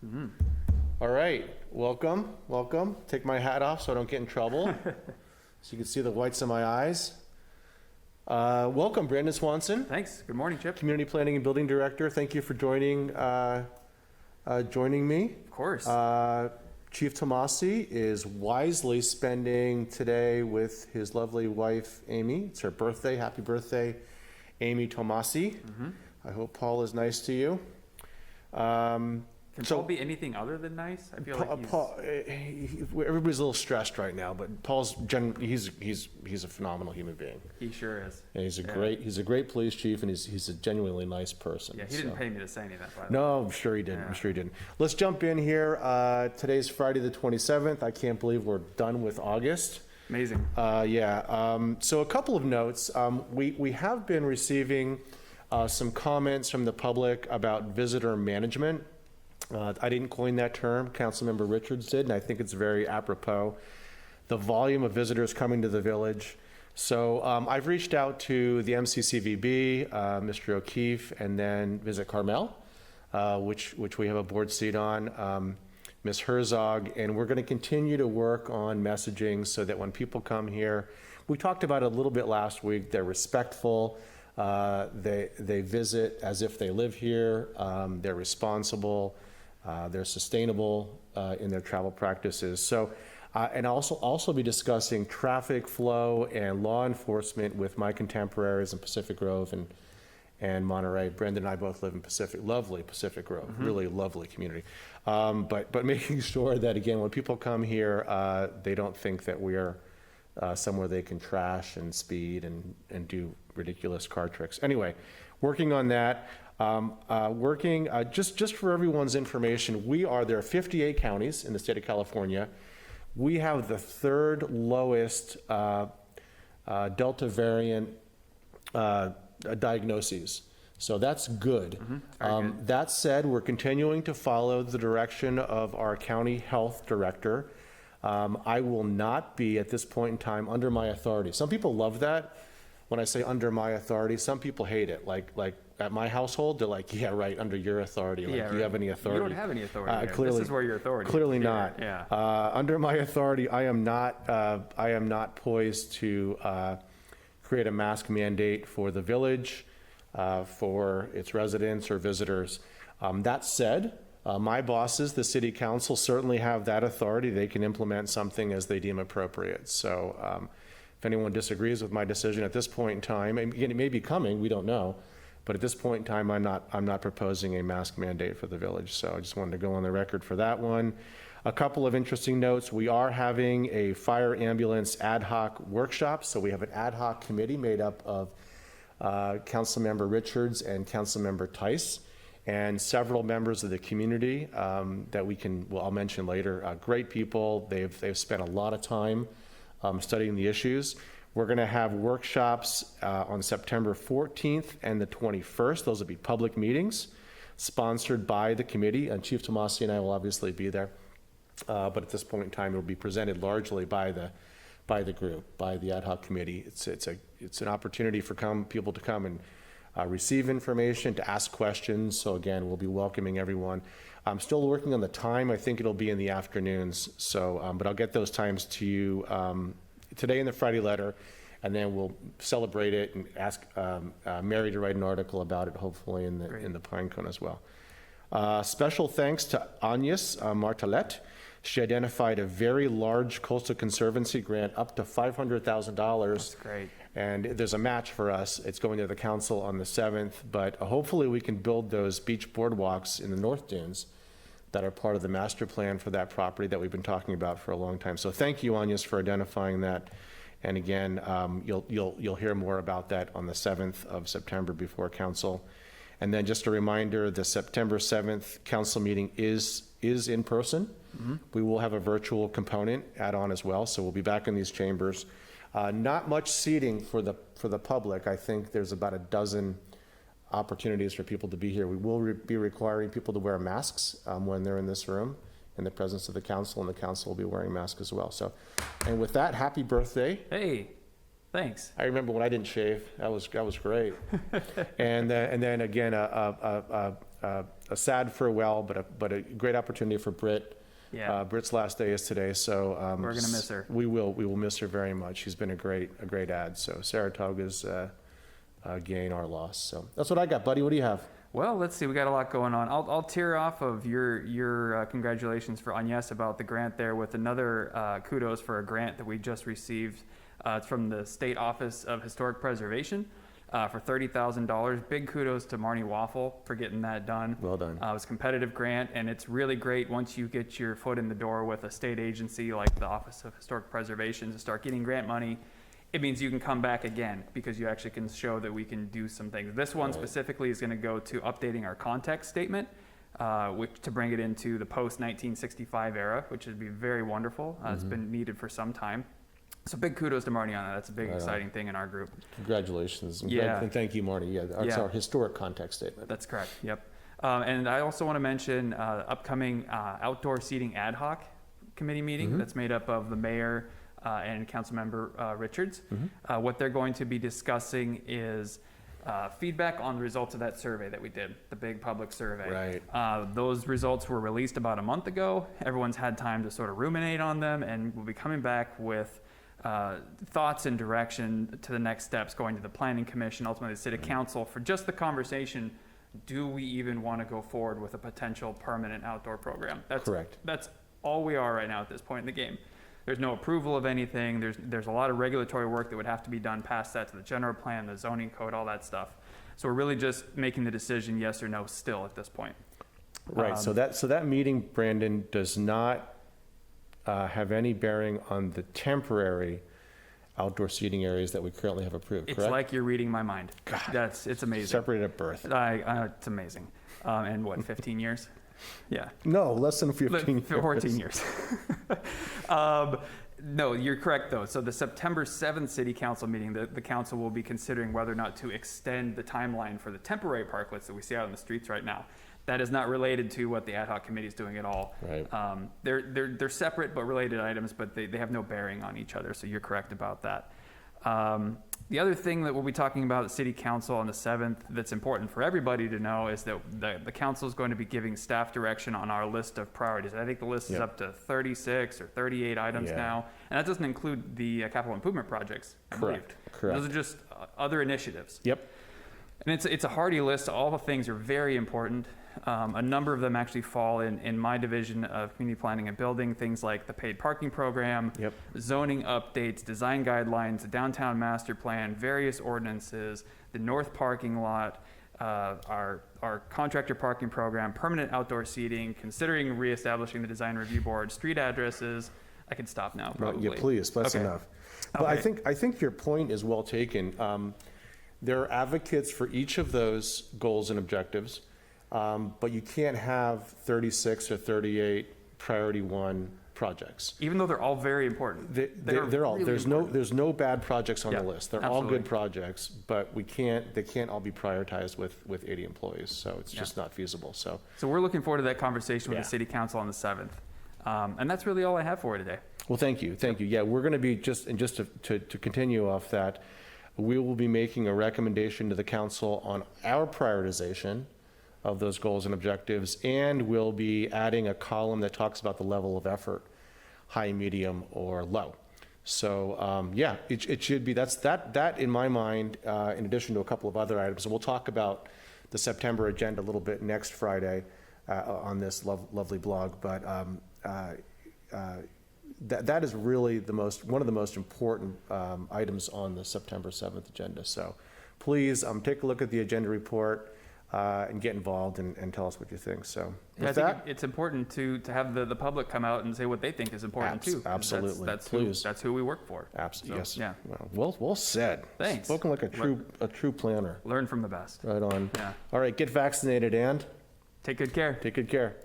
Mm-hmm. All right, welcome. Take my hat off so I don't get in trouble. So you can see the whites of my eyes. Welcome, Brandon Swanson. Thanks. Good morning, Chip. Community Planning and Building Director. Thank you for joining me. Of course. Chief Tomasi is wisely spending today with his lovely wife, Amy. It's her birthday. Happy birthday, Amy Tomasi. Mm-hmm. I hope Paul is nice to you. Can Paul be anything other than nice? I feel like he's... Paul, everybody's a little stressed right now, but Paul's he's a phenomenal human being. He sure is. And he's a great police chief, and he's a genuinely nice person. Yeah, he didn't pay me to say any of that, by the way. No, I'm sure he didn't. Yeah. I'm sure he didn't. Let's jump in here. Today's Friday the 27th. I can't believe we're done with August. Amazing. So a couple of notes. We have been receiving some comments from the public about visitor management. I didn't coin that term, Councilmember Richards did, and I think it's very apropos. The volume of visitors coming to the village. So I've reached out to the MCCVB, Mr. O'Keefe, and then Visit Carmel, which we have a board seat on, Ms. Herzog, and we're going to continue to work on messaging so that when people come here, we talked about it a little bit last week, they're respectful, they visit as if they live here, they're responsible, they're sustainable in their travel practices. So, and also be discussing traffic flow and law enforcement with my contemporaries in Pacific Grove and Monterey. Brendan and I both live in lovely Pacific Grove, really lovely community. But making sure that, again, when people come here, they don't think that we are somewhere they can trash and speed and do ridiculous car tricks. Anyway, working on that. Just for everyone's information, there are 58 counties in the state of California. We have the third lowest Delta variant diagnoses. So that's good. Good. That said, we're continuing to follow the direction of our county health director. I will not be, at this point in time, under my authority. Some people love that when I say under my authority. Some people hate it. Like at my household, they're like, yeah, right, under your authority. Like, Yeah, do you have any authority? You don't have any authority here. Clearly, this is where your authority clearly is. not. Yeah. Under my authority, I am not poised to create a mask mandate for the village, for its residents or visitors. That said, my bosses, the city council, certainly have that authority. They can implement something as they deem appropriate. So if anyone disagrees with my decision at this point in time, and again, it may be coming, we don't know, but at this point in time, I'm not proposing a mask mandate for the village. So I just wanted to go on the record for that one. A couple of interesting notes. We are having a fire ambulance ad hoc workshop. So we have an ad hoc committee made up of Councilmember Richards and Councilmember Tice, and several members of the community that I'll mention later. Great people. They've spent a lot of time studying the issues. We're going to have workshops on September 14th and the 21st. Those will be public meetings sponsored by the committee, and Chief Tomasi and I will obviously be there. But at this point in time, it will be presented largely by the group, by the ad hoc committee. It's an opportunity for people to come and receive information, to ask questions. So again, we'll be welcoming everyone. I'm still working on the time. I think it'll be in the afternoons. So, but I'll get those times to you today in the Friday letter, and then we'll celebrate it and ask Mary to write an article about it, hopefully in the Pinecone as well. Special thanks to Agnes Martelet. She identified a very large Coastal Conservancy grant up to $500,000. That's great. And there's a match for us. It's going to the council on the 7th, but hopefully we can build those beach boardwalks in the North Dunes that are part of the master plan for that property that we've been talking about for a long time. So thank you, Agnes, for identifying that. And again, you'll hear more about that on the 7th of September before council. And then just a reminder, the September 7th council meeting is in person. We will have a virtual component add-on as well, so we'll be back in these chambers. Not much seating for the public. I think there's about a dozen opportunities for people to be here. We will be requiring people to wear masks when they're in this room in the presence of the council, and the council will be wearing masks as well. So, and with that, happy birthday. Hey, thanks. I remember when I didn't shave. That was great. And then again, a sad farewell, but a great opportunity for Britt. Yeah. Britt's last day is today, so. We're gonna miss her. We will miss her very much. She's been a great add, so Saratoga's gain, our loss. So that's what I got, buddy. What do you have? Well, let's see. We got a lot going on. I'll tear off of your congratulations for Agnes about the grant there with another kudos for a grant that we just received. It's from the State Office of Historic Preservation for $30,000. Big kudos to Marnie Waffle for getting that done. Well done. It was a competitive grant, and it's really great once you get your foot in the door with a state agency like the Office of Historic Preservation to start getting grant money. It means you can come back again because you actually can show that we can do some things. This one specifically is going to go to updating our context statement, which to bring it into the post-1965 era, which would be very wonderful. It's been needed for some time. So big kudos to Marty on that. That's a big, exciting thing in our group. Congratulations. Yeah. And thank you, Marty. Yeah, it's our historic context statement. That's correct. Yep. And I also want to mention upcoming outdoor seating ad hoc committee meeting that's made up of the mayor, and Councilmember Richards. What they're going to be discussing is feedback on the results of that survey that we did, the big public survey. Right. Those results were released about a month ago. Everyone's had time to sort of ruminate on them, and we'll be coming back with thoughts and direction to the next steps, going to the Planning Commission, ultimately the City Council, for just the conversation. Do we even want to go forward with a potential permanent outdoor program? That's correct. That's all we are right now at this point in the game. There's no approval of anything. There's a lot of regulatory work that would have to be done past that to the general plan, the zoning code, all that stuff. So we're really just making the decision yes or no still at this point. Right. So that meeting, Brandon, does not have any bearing on the temporary outdoor seating areas that we currently have approved, correct? It's like you're reading my mind. God, it's amazing. Separated at birth. It's amazing. And what, 15 years? Yeah. No, less than 15 years. 14 years. No, you're correct, though. So the September 7th City Council meeting, the council will be considering whether or not to extend the timeline for the temporary parklets that we see out on the streets right now. That is not related to what the ad hoc committee is doing at all. Right. They're separate but related items, but they have no bearing on each other, so you're correct about that. The other thing that we'll be talking about at City Council on the 7th that's important for everybody to know is that the council is going to be giving staff direction on our list of priorities. I think the list is up to 36 or 38 items now, and that doesn't include the capital improvement projects. Correct. Those are just other initiatives. Yep. And it's a hearty list. All the things are very important. A number of them actually fall in my division of community planning and building, things like the paid parking program, zoning updates, design guidelines, the downtown master plan, various ordinances, the north parking lot, our contractor parking program, permanent outdoor seating, considering reestablishing the design review board, street addresses. I can stop now, probably. Yeah, please, that's enough. But I think your point is well taken. There are advocates for each of those goals and objectives. But you can't have 36 or 38 priority one projects. Even though they're all very important. They're all, really there's no bad projects on the list. They're all absolutely good projects, but they can't all be prioritized with 80 employees. So it's just not feasible. So we're looking forward to that conversation with the City Council on the 7th. And that's really all I have for today. Well, thank you. Yeah, we're going to be just to continue off that, we will be making a recommendation to the council on our prioritization of those goals and objectives, and we'll be adding a column that talks about the level of effort, high, medium, or low. So it should be, that in my mind, in addition to a couple of other items, and we'll talk about the September agenda a little bit next Friday on this lovely blog, but that is really one of the most important items on the September 7th agenda. So please take a look at the agenda report and get involved and tell us what you think. So I think it's important to have the public come out and say what they think is important too. Absolutely. That's who we work for. Absolutely. So, yes. Yeah. Well said. Thanks. Spoken like a true planner. Learn from the best. Right on. Yeah. All right. Get vaccinated and take good care. Take good care.